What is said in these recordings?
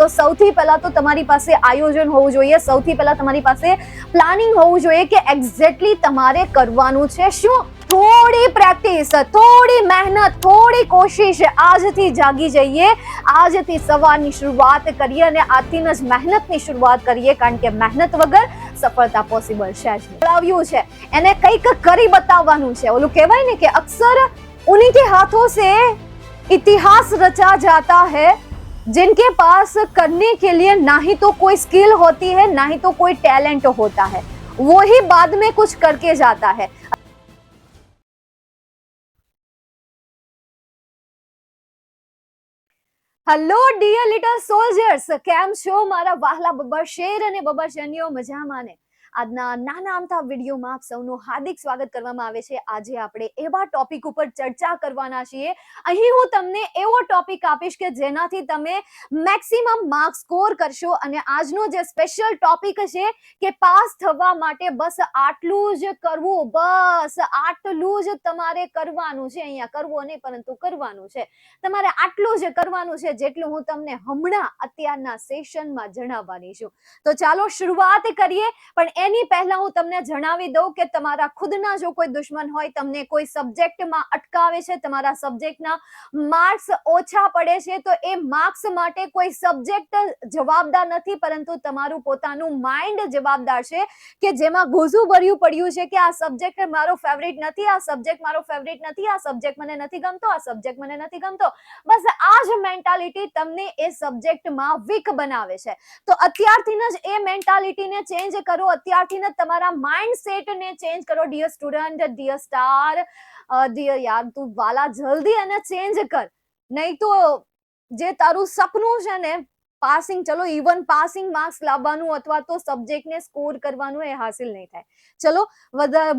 તો સૌથી પહેલા તો તમારી પાસે આયોજન હોવું જોઈએ, સૌથી પહેલા તમારી પાસે પ્લાનિંગ હોવું જોઈએ કે એક્ઝેક્ટલી તમારે કરવાનું છે શું. થોડી પ્રેક્ટિસ, થોડી મહેનત, થોડી કોશિશ આજથી જાગી જઈએ, આજથી સવારની શરૂઆત કરીએ અને આજથી જ મહેનતની શરૂઆત કરીએ, કારણ કે મહેનત વગર સફળતા પોસિબલ છે જ નહીં. છે એને કંઈક કરી બતાવવાનું છે. ઓલું કહેવાય ને કે અક્સર ઉन्हीं के हाथों से इतिहास रचा जाता है जिनके पास करने के लिए ना ही तो कोई स्किल होती है ना ही तो कोई टैलेंट होता है, वो ही बाद में कुछ करके जाता है. હેલો ડિયર લિટલ સોલ્જર્સ, કેમ છો મારા વહાલા બબ્બર શેર અને બબ્બર શેરનીઓ? મજામાં ને? આજના નાના અમથા વિડીયોમાં આપ સૌનું હાર્દિક સ્વાગત કરવામાં આવે છે. આજે આપણે એવા ટોપિક ઉપર ચર્ચા કરવાના છીએ. અહીં હું તમને એવો ટોપિક આપીશ કે જેનાથી તમે મેક્સિમમ માર્ક્સ સ્કોર કરશો. અને આજનો જે સ્પેશિયલ ટોપિક છે કે પાસ થવા માટે બસ આટલું જ કરવું, બસ આટલું જ તમારે કરવાનું છે. અહીંયા કરવું નહીં પરંતુ કરવાનું છે. તમારે આટલું જ કરવાનું છે જેટલું હું તમને હમણાં અત્યારના સેશનમાં જણાવવાની છું. તો ચાલો શરૂઆત કરીએ. પણ એની પહેલા હું તમને જણાવી દઉં કે તમારા ખુદના જો કોઈ દુશ્મન હોય, તમને કોઈ સબ્જેક્ટમાં અટકાવે છે, તમારા સબ્જેક્ટના માર્ક્સ ઓછા પડે છે, તો એ માર્ક્સ માટે કોઈ સબ્જેક્ટ જવાબદાર નથી પરંતુ તમારું પોતાનું માઇન્ડ જવાબદાર છે કે જેમાં ગોઝું ભર્યું પડ્યું છે કે આ સબ્જેક્ટ મારો ફેવરિટ નથી, આ સબ્જેક્ટ મારો ફેવરિટ નથી, આ સબ્જેક્ટ મને નથી ગમતો, આ સબ્જેક્ટ મને નથી ગમતો. બસ આ જ મેન્ટાલિટી તમને એ સબ્જેક્ટમાં વીક બનાવે છે. તો અત્યારથી જ એ મેન્ટાલિટીને ચેન્જ કરો, અત્યારથી જ તમારા માઇન્ડસેટને ચેન્જ કરો. Dear student, dear star, dear યાર, તું વાલા જલ્દી એને ચેન્જ કર, નહીં તો જે તારું સપનું છે ને પાસિંગ, ચલો ઇવન પાસિંગ માર્ક્સ લાવવાનું અથવા તો સબ્જેક્ટને સ્કોર કરવાનું, એ હાસિલ નહીં થાય. ચલો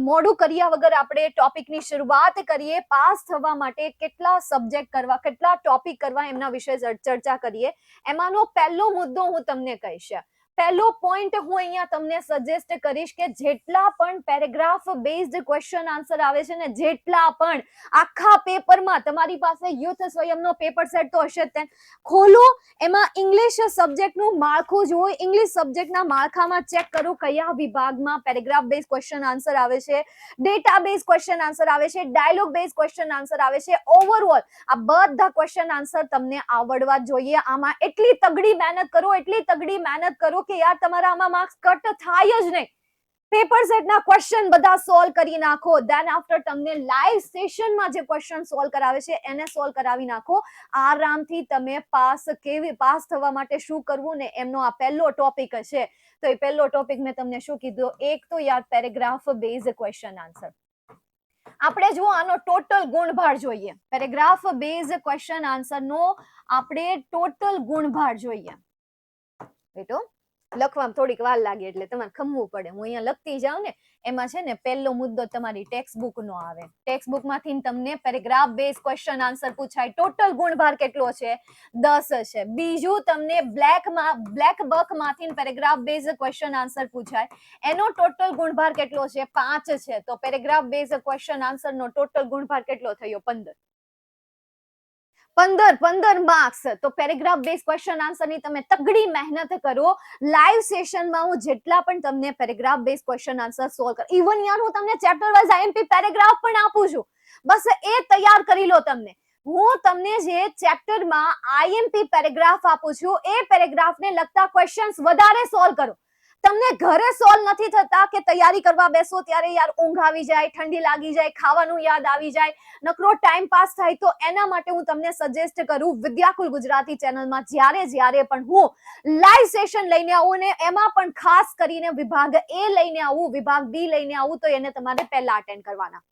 મોડું કર્યા વગર આપણે ટોપિકની શરૂઆત કરીએ. પાસ થવા માટે કેટલા સબ્જેક્ટ કરવા, કેટલા ટોપિક કરવા, એમના વિશે ચર્ચા કરીએ. એમાંનો પહેલો મુદ્દો હું તમને કહીશ. પહેલો પોઈન્ટ હું અહીંયા તમને સજેસ્ટ કરીશ કે જેટલા પણ પેરેગ્રાફ બેઝડ ક્વેશ્ચન આન્સર આવે છે ને, જેટલા પણ આખા પેપરમાં તમારી પાસે યુથ સ્વયંનો પેપર સેટ તો હશે જ, ખોલો, એમાં ઇંગ્લિશ સબ્જેક્ટનું માળખું જુઓ, ઇંગ્લિશ સબ્જેક્ટના માળખામાં ચેક કરો કયા વિભાગમાં પેરેગ્રાફ બેઝ ક્વેશ્ચન આન્સર આવે છે, ડેટા બેઝ ક્વેશ્ચન આન્સર આવે છે, ડાયલોગ બેઝ ક્વેશ્ચન આન્સર આવે છે. ઓવરઓલ આ બધા ક્વેશ્ચન આન્સર તમને આવડવા જોઈએ. આમાં એટલી તગડી મહેનત કરો, એટલી તગડી મહેનત કરો કે યાર તમારા આમાં માર્ક્સ કટ થાય જ નહીં. પેપર સેટના ક્વેશ્ચન બધા સોલ્વ કરી નાખો. ધેન આફ્ટર તમને લાઈવ સેશનમાં જે ક્વેશ્ચન સોલ્વ કરાવે છે એને સોલ્વ કરાવી નાખો. આરામથી તમે પાસ થવા માટે શું કરવું ને એમનો આ પહેલો ટોપિક છે. તો એ પહેલો ટોપિક મેં તમને શું કીધું? એક તો યાર પેરેગ્રાફ બેઝ ક્વેશ્ચન આન્સર. આપણે જો આનો ટોટલ ગુણભાર જોઈએ, પેરેગ્રાફ બેઝ ક્વેશ્ચન આન્સર નો આપણે ટોટલ ગુણભાર જોઈએ. બેટો લખવામાં થોડીક વાર લાગે એટલે તમારે ખમવું પડે. હું અહીંયા લખતી જાઉં ને, એમાં છે ને પહેલો મુદ્દો તમારી ટેક્સ્ટ બુક નો આવે. ટેક્સ્ટ બુક માંથી તમને પેરેગ્રાફ બેઝ ક્વેશ્ચન આન્સર પૂછાય. ટોટલ ગુણભાર કેટલો છે? 10 છે. બીજું તમને બ્લેક બક માંથી પેરેગ્રાફ બેઝ ક્વેશ્ચન આન્સર પૂછાય, એનો ટોટલ ગુણભાર કેટલો છે? 5 છે. તો પેરેગ્રાફ બેઝ ક્વેશ્ચન આન્સર નો ટોટલ ગુણભાર કેટલો થયો? 15 માર્ક્સ. તો પેરેગ્રાફ બેઝ ક્વેશ્ચન આન્સર ની તમે તગડી મહેનત કરો. લાઈવ સેશનમાં હું જેટલા પણ તમને paragraph base question answer solve કર, ઇવન યાર હું તમને ચેપ્ટર વાઇઝ આઈએમપી પેરેગ્રાફ પણ આપું છું. બસ એ તૈયાર કરી લો. હું તમને જે ચેપ્ટરમાં આઈએમપી પેરેગ્રાફ આપું છું એ પેરેગ્રાફને લગતા ક્વેશ્ચન્સ વધારે સોલ્વ કરો. તમને ઘરે સોલ્વ નથી થતા કે તૈયારી કરવા બેસો ત્યારે યાર ઊંઘ આવી જાય, ઠંડી લાગી જાય, ખાવાનું યાદ આવી જાય, નકરો ટાઈમ પાસ થાય, તો એના માટે હું તમને સજેસ્ટ કરું વિદ્યાકુલ ગુજરાતી ચેનલમાં જ્યારે પણ હું લાઈવ સેશન લઈને આવું ને એમાં પણ ખાસ કરીને વિભાગ એ લઈને આવું, વિભાગ બી લઈને આવું, તો એને તમારે પહેલા અટેન્ડ કરવાના.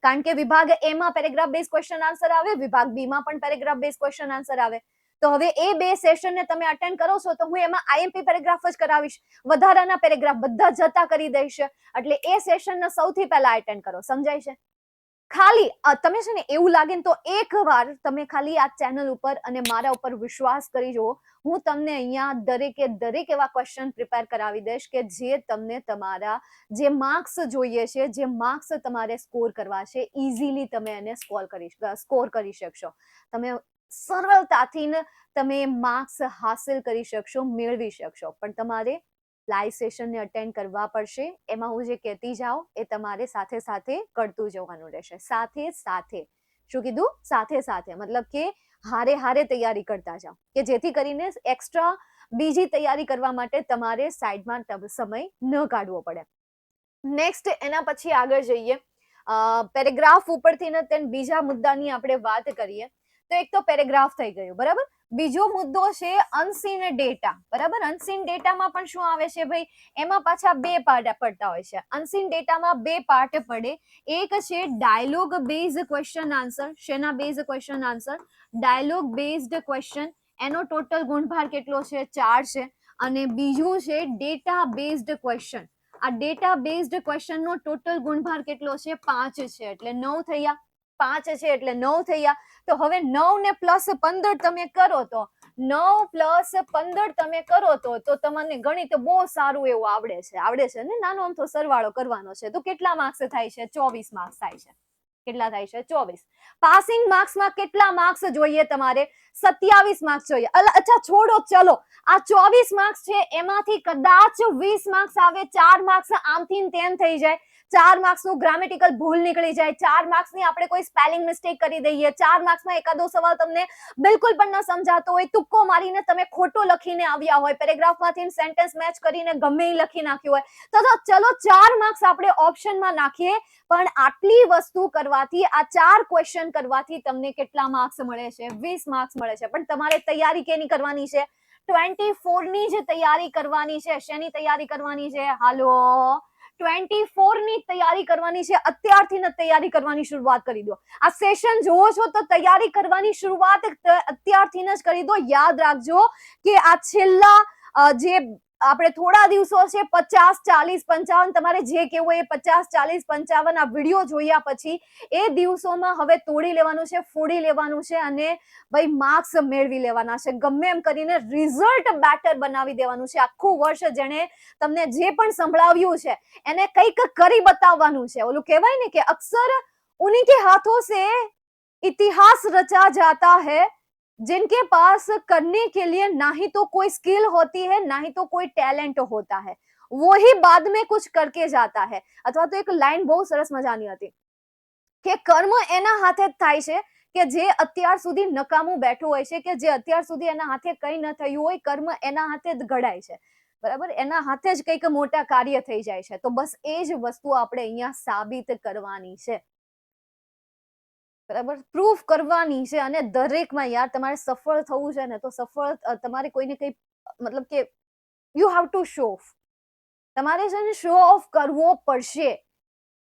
કારણ કે વિભાગ એ માં પેરેગ્રાફ બેઝ ક્વેશ્ચન આન્સર આવે, વિભાગ બી માં પણ પેરેગ્રાફ બેઝ ક્વેશ્ચન આન્સર આવે. તો હવે એ બે સેશનને તમે અટેન્ડ કરો છો તો હું એમાં આઈએમપી પેરેગ્રાફ જ કરાવીશ, વધારાના પેરેગ્રાફ બધા જતા કરી દઈશ. એટલે એ સેશનને સૌથી પહેલા અટેન્ડ કરો. સમજાય છે? ખાલી તમે છે ને એવું લાગે ને તો એકવાર તમે ખાલી આ ચેનલ ઉપર અને મારા ઉપર વિશ્વાસ કરી જુઓ. હું તમને અહીંયા દરેક એવા ક્વેશ્ચન પ્રિપેર કરાવી દઈશ કે જે તમને તમારા જે માર્ક્સ જોઈએ છે, જે માર્ક્સ તમારે સ્કોર કરવા છે, ઇઝીલી તમે એને સ્કોર કરી શકશો. તમે સરળતાથી તમે માર્ક્સ હાસિલ કરી શકશો, મેળવી શકશો. પણ તમારે લાઈવ સેશનને અટેન્ડ કરવા પડશે. એમાં હું જે કહેતી જાઉં એ તમારે સાથે સાથે કરતું જવાનું રહેશે. સાથે સાથે શું કીધું? સાથે સાથે મતલબ કે હારે હારે તૈયારી કરતા જાઓ, કે જેથી કરીને એક્સ્ટ્રા બીજી તૈયારી કરવા માટે તમારે સાઈડમાં સમય ન કાઢવો પડે. નેક્સ્ટ એના પછી આગળ જઈએ. પેરેગ્રાફ ઉપરથી ને તેન બીજા મુદ્દાની આપણે વાત કરીએ તો એક તો પેરેગ્રાફ થઈ ગયું, બરાબર. બીજો મુદ્દો છે અનસીન ડેટા, બરાબર. અનસીન ડેટામાં પણ શું આવે છે ભાઈ? એમાં પાછા બે પાર્ટ પડતા હોય છે. અનસીન ડેટામાં બે પાર્ટ પડે. એક છે ડાયલોગ બેઝડ ક્વેશ્ચન આન્સર. શેના based question answer? Dialogue based question. એનો ટોટલ ગુણભાર કેટલો છે? 4 છે. અને બીજું છે ડેટા બેઝડ ક્વેશ્ચન. આ ડેટા બેઝડ ક્વેશ્ચન નો ટોટલ ગુણભાર કેટલો છે? 5 છે. એટલે 9 થયા. 5 છે એટલે 9 થયા. તો હવે 9 ને પ્લસ 15 તમે કરો તો 9 પ્લસ 15 તમે કરો તો તમને ગણિત બહુ સારું એવું આવડે છે ને? નાનો અમથો સરવાળો કરવાનો છે તો કેટલા માર્ક્સ થાય છે? 24 માર્ક્સ થાય છે. કેટલા થાય છે? 24. પાસિંગ માર્ક્સમાં કેટલા માર્ક્સ જોઈએ તમારે? 27 માર્ક્સ જોઈએ. અચ્છા છોડો, ચલો આ 24 માર્ક્સ છે એમાંથી કદાચ 20 માર્ક્સ આવે, 4 માર્ક્સ આમથી તેમ થઈ જાય, 4 માર્ક્સ નું ગ્રામેટિકલ ભૂલ નીકળી જાય, 4 માર્ક્સ ની આપણે કોઈ સ્પેલિંગ મિસ્ટેક કરી દઈએ, 4 માર્ક્સ માં એકાદો સવાલ તમને બિલકુલ પણ ન સમજાતો હોય, તુક્કો મારીને તમે ખોટો લખીને આવ્યા હોય, પેરેગ્રાફમાંથી સેન્ટેન્સ મેચ કરીને ગમે એ લખી નાખ્યું હોય, તો ચલો 4 માર્ક્સ આપણે ઓપ્શનમાં નાખીએ. પણ આટલી વસ્તુ કરવાથી, આ 4 ક્વેશ્ચન કરવાથી તમને કેટલા માર્ક્સ મળે છે? 20 માર્ક્સ મળે છે. પણ તમારે તૈયારી કેની કરવાની છે? 24 ની જ તૈયારી કરવાની છે. શેની તૈયારી કરવાની છે? હાલો, 24 ની તૈયારી કરવાની છે. અત્યારથી જ તૈયારી કરવાની શરૂઆત કરી દો. આ સેશન જોવો છો તો તૈયારી કરવાની શરૂઆત અત્યારથી જ કરી દો. યાદ રાખજો કે આ છેલ્લા જે આપણે થોડા દિવસો છે, 50, 40, 55, તમારે જે કેવું એ 50, 40, 55 આ વિડીયો જોયા પછી એ દિવસોમાં હવે તોડી લેવાનું છે, ફોડી લેવાનું છે અને ભાઈ માર્ક્સ મેળવી લેવાના છે. ગમે એમ કરીને રિઝલ્ટ બેટર બનાવી દેવાનું છે. આખું વર્ષ જેને તમને જે પણ સંભળાવ્યું છે એને કંઈક કરી બતાવવાનું છે. ઓલું કહેવાય ને કે અક્સર ઉन्हीं के हाथों से इतिहास रचा जाता है जिनके पास करने के लिए ना ही तो कोई स्किल होती है, ना ही तो कोई टैलेंट होता है, वो ही बाद में कुछ करके जाता है. અથવા તો એક લાઈન બહુ સરસ મજાની હતી કે કર્મ એના હાથે જ થાય છે કે જે અત્યાર સુધી નકામું બેઠું હોય છે, કે જે અત્યાર સુધી એના હાથે કંઈ ન થયું હોય, કર્મ એના હાથે જ ઘડાય છે, બરાબર. એના હાથે જ કંઈક મોટા કાર્ય થઈ જાય છે. તો બસ એ જ વસ્તુ આપણે અહીંયા સાબિત કરવાની છે, બરાબર, પ્રૂફ કરવાની છે. અને દરેકમાં યાર તમારે સફળ થવું છે ને તો સફળ તમારે કોઈને કંઈ મતલબ કે you have to show of. તમારે છે ને શો ઓફ કરવો પડશે,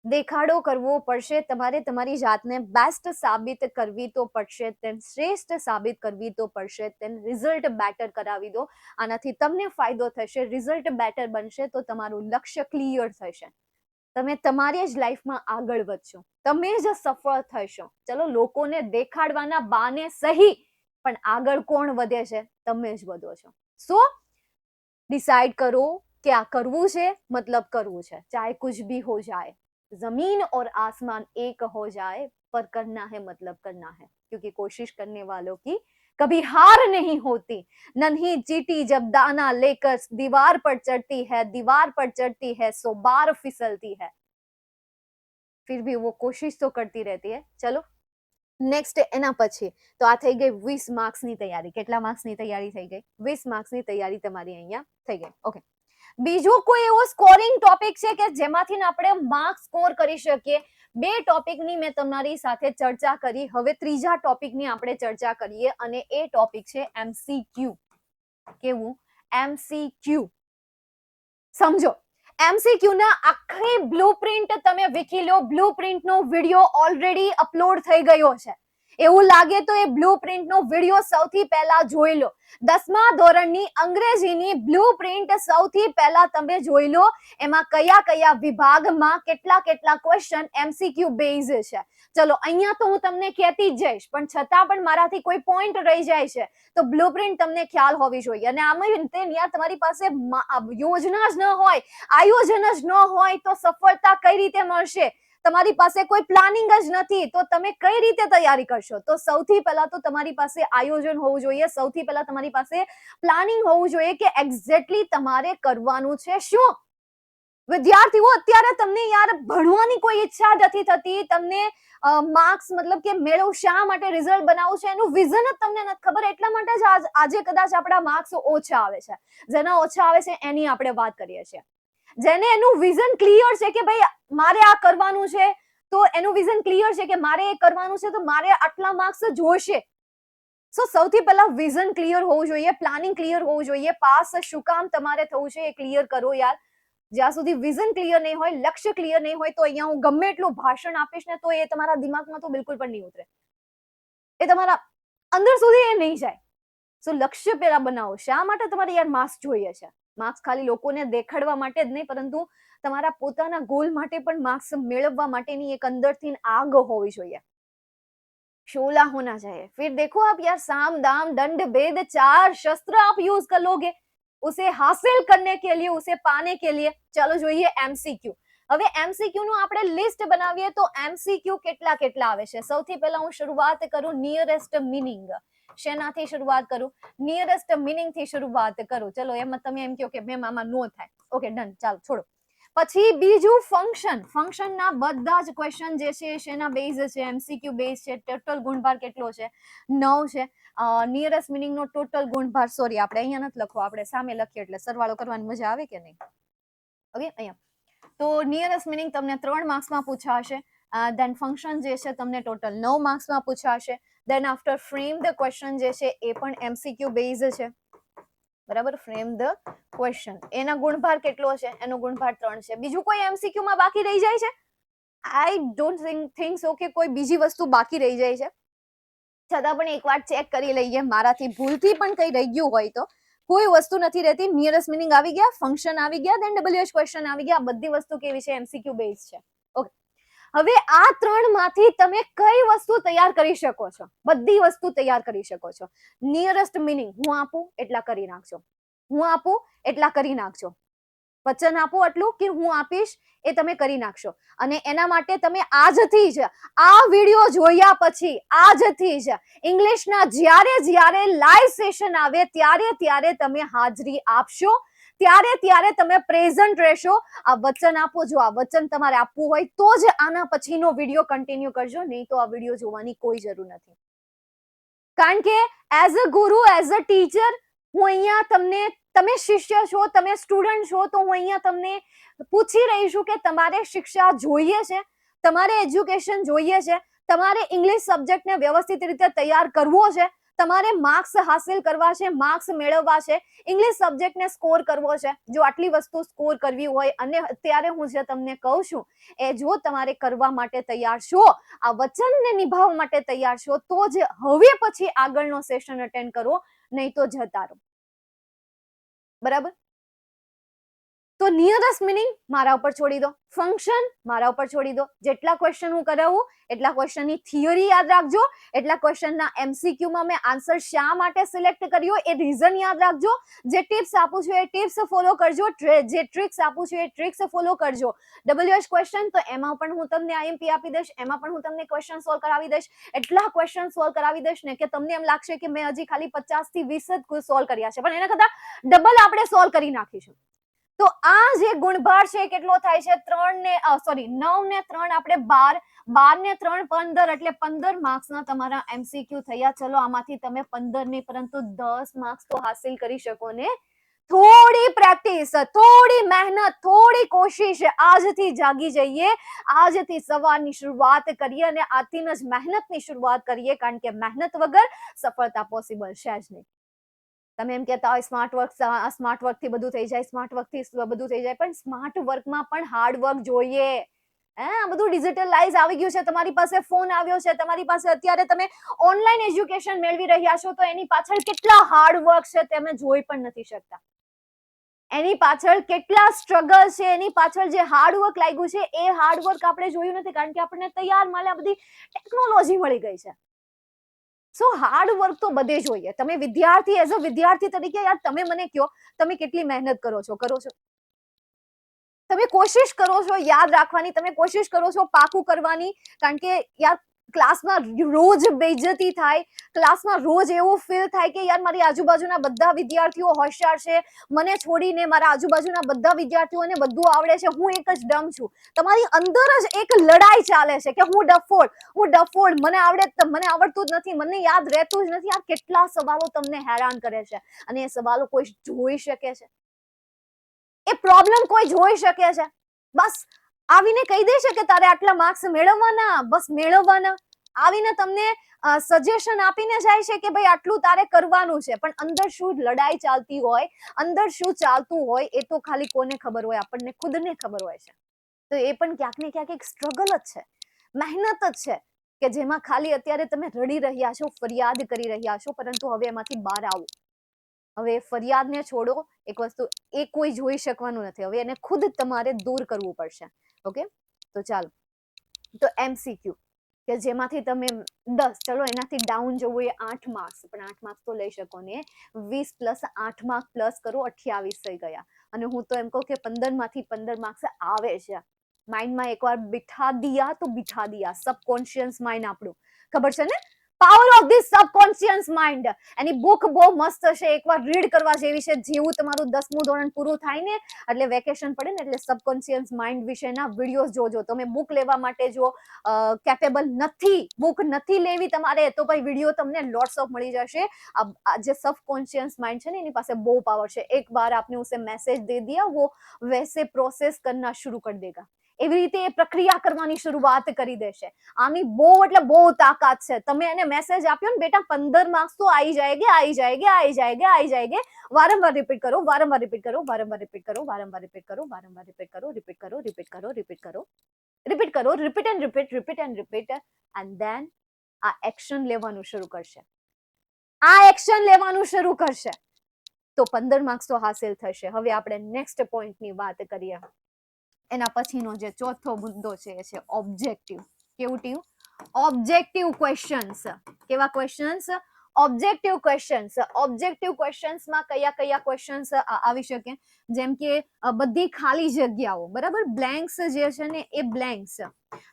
દેખાડો કરવો પડશે. તમારે તમારી જાતને બેસ્ટ સાબિત કરવી તો પડશે, તેમ શ્રેષ્ઠ સાબિત કરવી તો પડશે, તેમ રિઝલ્ટ બેટર કરાવી દો. આનાથી તમને ફાયદો થશે, રિઝલ્ટ બેટર બનશે તો તમારું લક્ષ્ય ક્લિયર થશે, તમે તમારી જ લાઈફમાં આગળ વધશો, તમે જ સફળ થશો. ચલો લોકોને દેખાડવાના બાને સહી, પણ આગળ કોણ વધે છે? તમે જ વધો છો. સો ડિસાઈડ કરો કે આ કરવું છે, મતલબ કરવું છે, ચાહે કુછ ભી હો જાए, जमीन और आसमान एक हो जाए, पर करना है मतलब करना है, क्योंकि कोशिश करने वालों की कभी हार नहीं होती. नन्ही चींटी जब दाना लेकर दीवार पर चढ़ती है, दीवार पर चढ़ती है 100 बार फिसलती है, फिर भी वो कोशिश तो करती रहती है. चलो નેક્સ્ટ એના પછી તો આ થઈ ગઈ 20 માર્ક્સની તૈયારી. કેટલા માર્ક્સની તૈયારી થઈ ગઈ? 20 માર્ક્સની તૈયારી તમારી અહીંયા થઈ ગઈ. ઓકે, બીજો કોઈ એવો સ્કોરિંગ ટોપિક છે કે જેમાંથી આપણે માર્ક્સ સ્કોર કરી શકીએ? 2 ટોપિકની મેં તમારી સાથે ચર્ચા કરી. હવે ત્રીજા ટોપિકની આપણે ચર્ચા કરીએ અને એ ટોપિક છે MCQ. કેવું? MCQ. સમજો, MCQ ના આખી બ્લુપ્રિન્ટ તમે વીખી લો. બ્લુપ્રિન્ટ નો વિડિયો ઓલરેડી અપલોડ થઈ ગયો છે. એવું લાગે તો એ બ્લુપ્રિન્ટ નો વિડિયો સૌથી પહેલા જોઈ લો. 10મા ધોરણની અંગ્રેજીની બ્લુપ્રિન્ટ સૌથી પહેલા તમે જોઈ લો. એમાં કયા કયા વિભાગમાં કેટલા કેટલા ક્વેશ્ચન MCQ બેઝ છે. ચલો અહીંયા તો હું તમને કહેતી જ જઈશ, પણ છતાં પણ મારાથી કોઈ પોઈન્ટ રહી જાય છે તો બ્લુપ્રિન્ટ તમને ખ્યાલ હોવી જોઈએ. અને આમાં યાર તમારી પાસે યોજના જ ન હોય, આયોજન જ ન હોય તો સફળતા કઈ રીતે મળશે? તમારી પાસે કોઈ પ્લાનિંગ જ નથી, તો તમે કઈ રીતે તૈયારી કરશો? તો સૌથી પહેલા તો તમારી પાસે આયોજન હોવું જોઈએ, સૌથી પહેલા તમારી પાસે પ્લાનિંગ હોવું જોઈએ કે એક્ઝેક્ટલી તમારે કરવાનું છે શું. વિદ્યાર્થીઓ, અત્યારે તમને યાર ભણવાની કોઈ ઈચ્છા નથી થતી, તમને માર્ક્સ મતલબ કે મેળવ શા માટે રિઝલ્ટ બનાવવું છે એનું વિઝન જ તમને નથી ખબર, એટલા માટે જ આજે કદાચ આપણા માર્ક્સ ઓછા આવે છે. જેના ઓછા આવે છે એની આપણે વાત કરીએ છીએ. જેને એનું વિઝન ક્લિયર છે કે ભાઈ મારે આ કરવાનું છે, તો એનું વિઝન ક્લિયર છે કે મારે એ કરવાનું છે, તો મારે આટલા માર્ક્સ જોશે. સો સૌથી પહેલા વિઝન ક્લિયર હોવું જોઈએ, પ્લાનિંગ ક્લિયર હોવું જોઈએ. પાસ શું કામ તમારે થવું છે એ ક્લિયર કરો યાર. જ્યાં સુધી વિઝન ક્લિયર નહીં હોય, લક્ષ્ય ક્લિયર નહીં હોય, તો અહીંયા હું ગમે એટલું ભાષણ આપીશ ને તો એ તમારા દિમાગમાં તો બિલકુલ પણ નહીં ઉતરે, એ તમારા અંદર સુધી એ નહીં જાય. સો લક્ષ્ય પહેલા બનાવો. શા માટે તમારે યાર માર્ક્સ જોઈએ છે? માર્ક્સ ખાલી લોકોને દેખાડવા માટે જ નહીં, પરંતુ તમારા પોતાના ગોલ માટે પણ માર્ક્સ મેળવવા માટેની એક અંદરથી આગ હોવી જોઈએ. शोला होना चाहिए. फिर देखो आप यार, साम दाम दंड भेद 4 शस्त्र आप यूज कर लोगे उसे हासिल करने के लिए, उसे पाने के लिए. चलो જોઈએ MCQ. હવે MCQ નું આપણે લિસ્ટ બનાવીએ તો MCQ કેટલા કેટલા આવે છે. સૌથી પહેલા હું શરૂઆત કરું નિયરેસ્ટ મિનિંગ. શેનાથી શરૂઆત કરું? નિયરેસ્ટ મિનિંગ થી શરૂઆત કરું. ચલો એમાં તમે એમ કહો કે મેમ આમાં નો થાય, ઓકે ડન, ચાલો છોડો. પછી બીજું ફંક્શન. ફંક્શનના બધા જ ક્વેશ્ચન જે છે શેના બેઝ છે? MCQ બેઝ છે. ટોટલ ગુણભાર કેટલો છે? 9 છે. નિયરેસ્ટ મિનિંગ નો ટોટલ ગુણભાર, સોરી આપણે અહીંયા નથી લખવો, આપણે સામે લખીએ એટલે સરવાળો કરવાની મજા આવે કે નહીં? ઓકે, અહીંયા તો નિયરેસ્ટ મિનિંગ તમને 3 માર્ક્સમાં પૂછાશે. દેન ફંક્શન જે છે તમને ટોટલ 9 માર્ક્સમાં પૂછાશે. Then after frame the question જે છે એ પણ MCQ બેઝ છે, બરાબર. ફ્રેમ ધ ક્વેશ્ચન, એના ગુણભાર કેટલો છે? એનો ગુણભાર 3 છે. બીજું કોઈ MCQ માં બાકી રહી જાય છે? આઈ ડોન્ટ થિંક સો કે કોઈ બીજી વસ્તુ બાકી રહી જાય છે. છતાં પણ એકવાર ચેક કરી લઈએ, મારાથી ભૂલથી પણ કઈ રહી ગયું હોય તો. કોઈ વસ્તુ નથી રહેતી. નિયરેસ્ટ મિનિંગ આવી ગયા, ફંક્શન આવી ગયા, દેન WH ક્વેશ્ચન આવી ગયા. બધી વસ્તુ કેવી છે? MCQ બેઝ છે. ઓકે, હવે આ 3 માંથી તમે કઈ વસ્તુ તૈયાર કરી શકો છો? બધી વસ્તુ તૈયાર કરી શકો છો. નિયરેસ્ટ મિનિંગ હું આપું એટલા કરી નાખજો, હું આપું એટલા કરી નાખજો. વચન આપો એટલું કે હું આપીશ એ તમે કરી નાખશો. અને એના માટે તમે આજથી જ આ વિડીયો જોયા પછી આજથી જ ઇંગ્લિશના જ્યારે લાઈવ સેશન આવે ત્યારે તમે હાજરી આપશો, ત્યારે તમે પ્રેઝન્ટ રહેશો. આ વચન આપો. જો આ વચન તમારે આપવું હોય તો જ આના પછીનો વિડીયો કન્ટિન્યુ કરજો, નહીં તો આ વિડીયો જોવાની કોઈ જરૂર નથી. કારણ કે એઝ અ ગુરુ, એઝ અ ટીચર, હું અહીંયા તમને, તમે શિષ્ય છો, તમે સ્ટુડન્ટ છો, તો હું અહીંયા તમને પૂછી રહી છું કે તમારે શિક્ષા જોઈએ છે, તમારે એજ્યુકેશન જોઈએ છે, તમારે ઇંગ્લિશ સબ્જેક્ટને વ્યવસ્થિત રીતે તૈયાર કરવો છે, તમારે માર્ક્સ હાસિલ કરવા છે, માર્ક્સ મેળવવા છે, ઇંગ્લિશ સબ્જેક્ટને સ્કોર કરવો છે. જો આટલી વસ્તુ સ્કોર કરવી હોય અને અત્યારે હું જે તમને કહું છું એ જો તમારે કરવા માટે તૈયાર છો, આ વચનને નિભાવવા માટે તૈયાર છો, તો જ હવે પછી આગળનો સેશન અટેન્ડ કરો, નહીં તો જતા રહો, બરાબર. તો નિયરેસ્ટ મિનિંગ મારા ઉપર છોડી દો, ફંક્શન મારા ઉપર છોડી દો. જેટલા ક્વેશ્ચન હું કરાવું એટલા ક્વેશ્ચનની થિયરી યાદ રાખજો, એટલા ક્વેશ્ચનના MCQ માં મેં આન્સર શા માટે સિલેક્ટ કર્યો એ રીઝન યાદ રાખજો. જે ટિપ્સ આપું છું એ ટિપ્સ ફોલો કરજો, જે ટ્રિક્સ આપું છું એ ટ્રિક્સ ફોલો કરજો. WH ક્વેશ્ચન તો એમાં પણ હું તમને IMP આપી દઈશ, એમાં પણ હું તમને ક્વેશ્ચન સોલ્વ કરાવી દઈશ. એટલા ક્વેશ્ચન સોલ્વ કરાવી દઈશ ને કે તમને એમ લાગશે કે મેં હજી ખાલી 50 થી 20 જ સોલ્વ કર્યા છે, પણ એના કરતા ડબલ આપણે સોલ્વ કરી નાખીશું. તો આ જે ગુણભાર છે કેટલો થાય છે? 9 ને 3 આપણે 12, 12 ને 3 15, એટલે 15 માર્ક્સના તમારા MCQ થયા. ચલો આમાંથી તમે 15 નહીં પરંતુ 10 માર્ક્સ તો હાસિલ કરી શકો ને. થોડી પ્રેક્ટિસ, થોડી મહેનત, થોડી કોશિશ આજથી જાગી જઈએ, આજથી સવારની શરૂઆત કરીએ અને આજથી જ મહેનતની શરૂઆત કરીએ, કારણ કે મહેનત વગર સફળતા પોસિબલ છે જ નહીં. તમે એમ કહેતા હોય સ્માર્ટ વર્ક થી બધું થઈ જાય, સ્માર્ટ વર્ક થી બધું થઈ જાય, પણ સ્માર્ટ વર્કમાં પણ હાર્ડ વર્ક જોઈએ. આ બધું ડિજિટલાઇઝ આવી ગયું છે, તમારી પાસે ફોન આવ્યો છે, તમારી પાસે અત્યારે તમે ઓનલાઈન એજ્યુકેશન મેળવી રહ્યા છો, તો એની પાછળ કેટલા હાર્ડ વર્ક છે તમે જોઈ પણ નથી શકતા. એની પાછળ કેટલા સ્ટ્રગલ છે, એની પાછળ જે હાર્ડ વર્ક લાગ્યું છે એ હાર્ડ વર્ક આપણે જોયું નથી, કારણ કે આપણને તૈયાર મળે, આ બધી ટેકનોલોજી મળી ગઈ છે. સો હાર્ડ વર્ક તો બધે જોઈએ. તમે વિદ્યાર્થી, એઝ અ વિદ્યાર્થી તરીકે યાર તમે મને કહો તમે કેટલી મહેનત કરો છો? તમે કોશિશ કરો છો યાદ રાખવાની, તમે કોશિશ કરો છો પાકું કરવાની, કારણ કે યાર ક્લાસમાં રોજ બેઇજ્જતી થાય, ક્લાસમાં રોજ એવું ફીલ થાય કે યાર મારી આજુબાજુના બધા વિદ્યાર્થીઓ હોશિયાર છે, મને છોડીને મારા આજુબાજુના બધા વિદ્યાર્થીઓને બધું આવડે છે, હું એક જ ડમ છું. તમારી અંદર જ એક લડાઈ ચાલે છે કે હું ડફોડ, મને આવડતું જ નથી, મને યાદ રહેતું જ નથી. આ કેટલા સવાલો તમને હેરાન કરે છે, અને એ સવાલો કોઈ જોઈ શકે છે, એ પ્રોબ્લેમ કોઈ જોઈ શકે છે? બસ આવીને કહી દે છે કે તારે આટલા માર્ક્સ મેળવવાના, બસ મેળવવાના. આવીને તમને સજેશન આપીને જાય છે કે ભાઈ આટલું તારે કરવાનું છે, પણ અંદર શું લડાઈ ચાલતી હોય, અંદર શું ચાલતું હોય, એ તો ખાલી કોને ખબર હોય, આપણને ખુદને ખબર હોય છે. તો એ પણ ક્યાંક ને ક્યાંક એક સ્ટ્રગલ જ છે, મહેનત જ છે, કે જેમાં ખાલી અત્યારે તમે રડી રહ્યા છો, ફરિયાદ કરી રહ્યા છો, પરંતુ હવે એમાંથી બહાર આવો. હવે ફરિયાદને છોડો, એક વસ્તુ એ કોઈ જોઈ શકવાનું નથી, હવે એને ખુદ તમારે દૂર કરવું પડશે. ઓકે, તો ચાલો, તો MCQ કે જેમાંથી તમે 10, ચલો એનાથી ડાઉન જવું એ 8 માર્ક્સ, પણ 8 માર્ક્સ તો લઈ શકો ને, 20 પ્લસ 8 માર્ક પ્લસ કરો 28 થઈ ગયા. અને હું તો એમ કહું કે 15 માંથી 15 માર્ક્સ આવે છે. માઇન્ડમાં એકવાર બિઠા દિયા તો બિઠા દિયા, સબકોન્શિયસ માઇન્ડ આપણું, ખબર છે ને, power of this subconscious mind. Any book બહુ મસ્ત છે, એકવાર રીડ કરવા જેવી છે. જેવું તમારું 10મું ધોરણ પૂરું થાય ને એટલે વેકેશન પડે ને એટલે સબકોન્શિયસ માઇન્ડ વિશેના વિડીયોઝ જોજો. તમે બુક લેવા માટે જો કેપેબલ નથી, બુક નથી લેવી તમારે, તો ભાઈ વિડીયો તમને લોટ્સ ઓફ મળી જશે. જે સબકોન્शियस माइंड છે ને એની પાસે બહુ પાવર છે. એક બાર आपने उसे मैसेज दे दिया, वो वैसे प्रोसेस करना शुरू कर देगा. એવી રીતે એ પ્રક્રિયા કરવાની શરૂઆત કરી દેશે. આની બહુ એટલે બહુ તાકાત છે. તમે એને મેસેજ આપ્યો ને બેટા 15 માર્ક્સ તો આવી જાયગે, આવી જાયગે, આવી જાયગે, આવી જાયગે, વારંવાર રિપીટ કરો, વારંવાર રિપીટ કરો, વારંવાર રિપીટ કરો, વારંવાર રિપીટ કરો, વારંવાર રિપીટ કરો, રિપીટ કરો, રિપીટ કરો, રિપીટ કરો, રિપીટ કરો, repeat and repeat, repeat and repeat, and then આ એક્શન લેવાનું શરૂ કરશે. આ એક્શન લેવાનું શરૂ કરશે તો 15 માર્ક્સ તો હાસિલ થશે. હવે આપણે નેક્સ્ટ પોઈન્ટની વાત કરીએ. એના પછીનો જે ચોથો મુદ્દો છે એ છે ઓબ્જેક્ટિવ. કેવું ટીવ? Objective questions. કેવા ક્વેશ્ચન્સ? Objective questions. ઓબ્જેક્ટિવ ક્વેશ્ચન્સમાં કયા કયા ક્વેશ્ચન્સ આવી શકે? જેમ કે બધી ખાલી જગ્યાઓ, બરાબર, બ્લેન્ક્સ જે છે ને એ બ્લેન્ક્સ.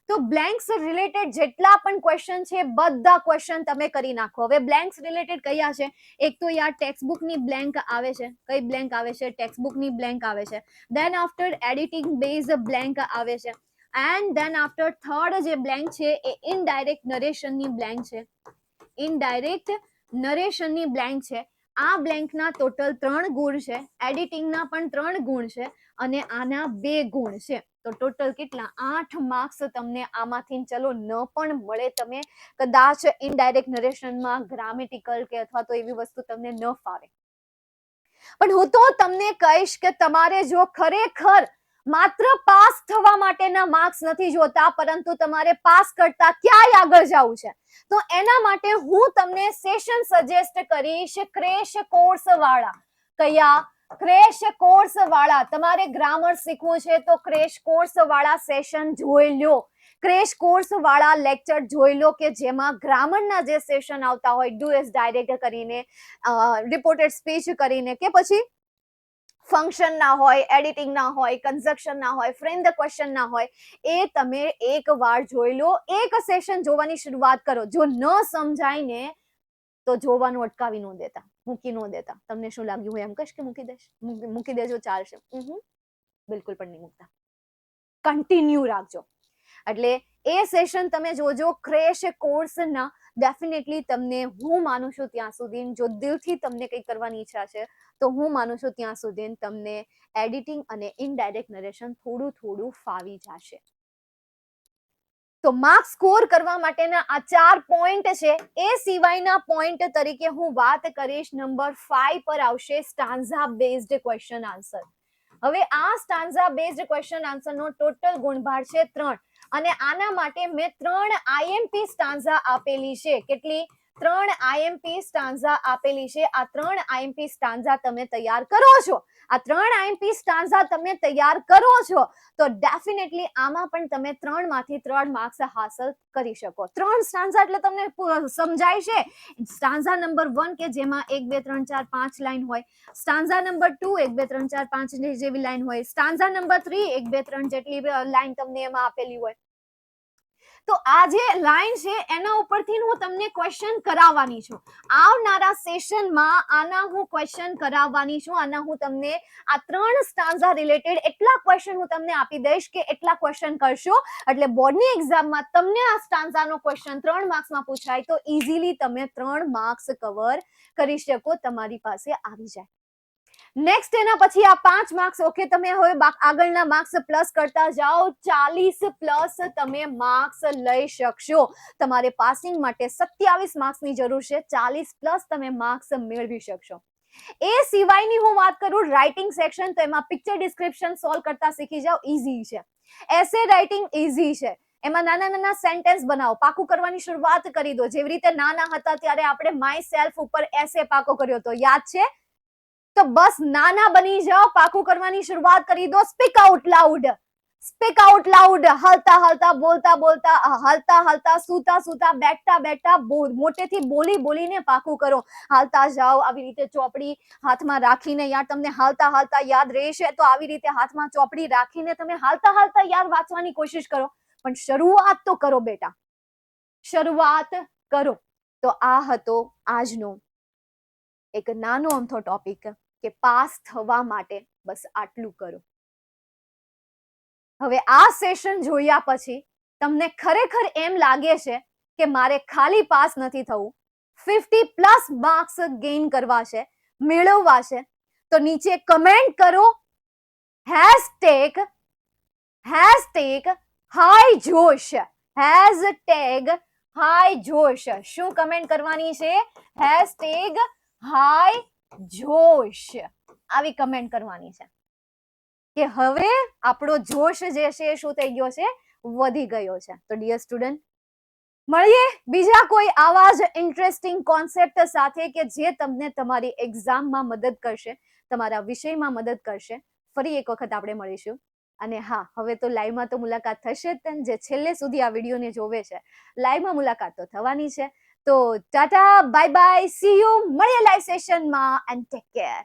તો બ્લેન્ક્સ રિલેટેડ જેટલા પણ ક્વેશ્ચન છે બધા ક્વેશ્ચન તમે કરી નાખો. હવે બ્લેન્ક્સ રિલેટેડ કયા છે? એક તો યાર ટેક્સ્ટબુકની બ્લેન્ક આવે છે. કઈ બ્લેન્ક આવે છે? ટેક્સ્ટબુકની બ્લેન્ક આવે છે. Then after editing base blank આવે છે. એન્ડ દેન આફ્ટર થર્ડ જે બ્લેન્ક છે એ ઇનડાયરેક્ટ નરેશનની બ્લેન્ક છે. ઇનડાયરેક્ટ નરેશનની બ્લેન્ક છે. આ બ્લેન્કના ટોટલ 3 ગુણ છે, એડિટિંગના પણ 3 ગુણ છે, અને આના 2 ગુણ છે. તો ટોટલ કેટલા? 8 માર્ક્સ તમને આમાંથી ચલો ન પણ મળે, તમે કદાચ ઇનડાયરેક્ટ નરેશનમાં ગ્રામેટિકલ કે અથવા તો એવી વસ્તુ તમને ન ફાવે, પણ હું તો તમને કહીશ કે તમારે જો ખરેખર માત્ર પાસ થવા માટેના માર્ક્સ નથી જોતા, પરંતુ તમારે પાસ કરતા ક્યાંય આગળ જવું છે, તો એના માટે હું તમને સેશન સજેસ્ટ કરીશ ક્રેશ કોર્સ વાળા. કયા? ક્રેશ કોર્સ વાળા. તમારે ગ્રામર શીખવું છે તો ક્રેશ કોર્સ વાળા સેશન જોઈ લો. ક્રેશ કોર્સ વાળા લેક્ચર જોઈ લો કે જેમાં ગ્રામરના જે સેશન આવતા હોય, ડુ એસ ડાયરેક્ટ કરીને, રિપોર્ટેડ સ્પીચ કરીને, કે પછી ફંક્શન ના હોય, એડિટિંગ ના હોય, કન્સ્ટ્રક્શન ના હોય, ફ્રેમ ધ ક્વેશ્ચન ના હોય, એ તમે એક વાર જોઈ લો. એક સેશન જોવાની શરૂઆત કરો. જો ન સમજાય ને તો જોવાનું અટકાવી ન દેતા, મૂકી ન દેતા. તમને શું લાગ્યું? હું એમ કહીશ કે મૂકી દઈશ, મૂકી દેજો, ચાલશે? બિલકુલ પણ નહીં મૂકતા, કન્ટિન્યુ રાખજો. એટલે એ સેશન તમે જોજો ક્રેશ કોર્સના. ડેફિનેટલી તમને હું માનું છું ત્યાં સુધી, જો દિલથી તમને કંઈક કરવાની ઈચ્છા છે તો હું માનું છું ત્યાં સુધી તમને એડિટિંગ અને ઇનડાયરેક્ટ નરેશન થોડું થોડું ફાવી જશે. તો માર્ક્સ સ્કોર કરવા માટેના આ 4 પોઈન્ટ છે. એ સિવાયના પોઈન્ટ તરીકે હું વાત કરીશ નંબર 5 પર આવશે સ્ટાન્ઝા બેઝડ ક્વેશ્ચન આન્સર. હવે આ સ્ટાન્ઝા બેઝડ ક્વેશ્ચન આન્સરનો ટોટલ ગુણભાર છે 3, અને આના માટે મેં 3 IMP સ્ટાન્ઝા આપેલી છે. કેટલી? 3 આઈએમપી સ્ટાન્ઝા આપેલી છે. આ 3 આઈએમપી સ્ટાન્ઝા તમે તૈયાર કરો છો, આ 3 આઈએમપી સ્ટાન્ઝા તમે તૈયાર કરો છો તો ડેફિનેટલી આમાં પણ તમે 3 માંથી 3 માર્ક્સ હાંસલ કરી શકો. 3 સ્ટાન્ઝા એટલે તમને સમજાય છે. સ્ટાન્ઝા નંબર 1 કે જેમાં 1 2 3 4 5 લાઈન હોય, સ્ટાન્ઝા નંબર 2 1 2 3 4 5 જેવી લાઈન હોય, સ્ટાન્ઝા નંબર 3 1 2 3 જેટલી લાઈન તમને એમાં આપેલી હોય. તો આ જે લાઈન છે એના ઉપરથી હું તમને ક્વેશ્ચન કરાવવાની છું. આવનારા સેશનમાં આના હું ક્વેશ્ચન કરાવવાની છું. આના હું તમને આ 3 સ્ટાન્ઝા રિલેટેડ એટલા ક્વેશ્ચન હું તમને આપી દઈશ કે એટલા ક્વેશ્ચન કરશો એટલે બોર્ડની એક્ઝામમાં તમને આ સ્ટાન્ઝાનો ક્વેશ્ચન 3 માર્ક્સમાં પૂછાય તો ઇઝીલી તમે 3 માર્ક્સ કવર કરી શકો, તમારી પાસે આવી જાય. નેક્સ્ટ એના પછી આ 5 માર્ક્સ ઓકે, તમે હવે આગળના માર્ક્સ પ્લસ કરતા જાઓ. 40 પ્લસ તમે માર્ક્સ લઈ શકશો. તમારે પાસિંગ માટે 27 માર્ક્સની જરૂર છે, 40 પ્લસ તમે માર્ક્સ મેળવી શકશો. એ સિવાયની હું વાત કરું રાઇટિંગ સેક્શન, તો એમાં પિક્ચર ડિસ્ક્રિપ્શન સોલ્વ કરતા શીખી જાઓ, ઈઝી છે. એસે રાઇટિંગ ઈઝી છે. એમાં નાના નાના સેન્ટેન્સ બનાવો, પાકું કરવાની શરૂઆત કરી દો. જેવી રીતે નાના હતા ત્યારે આપણે માય સેલ્ફ ઉપર એસે પાકો કર્યો તો યાદ છે? તો બસ નાના બની જાઓ, પાકું કરવાની શરૂઆત કરી દો. Speak out loud, speak out loud, હલતા હલતા, બોલતા બોલતા, હલતા હલતા, સૂતા સૂતા, બેઠતા બેઠતા, મોટેથી બોલી બોલીને પાકું કરો. હાલતા જાઓ આવી રીતે ચોપડી હાથમાં રાખીને, યાર તમને હાલતા હાલતા યાદ રહેશે તો આવી રીતે હાથમાં ચોપડી રાખીને તમે હાલતા હાલતા યાર વાંચવાની કોશિશ કરો. પણ શરૂઆત તો કરો બેટા, શરૂઆત કરો. તો આ હતો આજનો એક નાનો અમથો ટોપિક કે પાસ થવા માટે બસ આટલું કરો. હવે આ સેશન જોયા પછી તમને ખરેખર એમ લાગે છે કે મારે ખાલી પાસ નથી થવું, 50 પ્લસ માર્ક્સ ગેઇન કરવા છે, મેળવવા છે, તો નીચે કમેન્ટ કરો હેશટેગ હાઈ જોશ, હેશટેગ હાઈ જોશ. શું કમેન્ટ કરવાની છે? હેશટેગ હાઈ જોશ આવી કમેન્ટ કરવાની છે કે હવે આપણો જોશ જે છે શું થઈ ગયો છે? વધી ગયો છે. તો ડિયર સ્ટુડન્ટ, મળીએ બીજા કોઈ આવા જ ઇન્ટરેસ્ટિંગ કોન્સેપ્ટ સાથે કે જે તમને તમારી એક્ઝામમાં મદદ કરશે, તમારા વિષયમાં મદદ કરશે. ફરી એક વખત આપણે મળીશું. અને હા, હવે તો લાઈવમાં તો મુલાકાત થશે જ. જે છેલ્લે સુધી આ વિડીયોને જોવે છે લાઈવમાં મુલાકાત તો થવાની છે. તો Tata, bye bye, C you. મળીએ લાઈવ સેશનમાં એન્ડ ટેક કેર.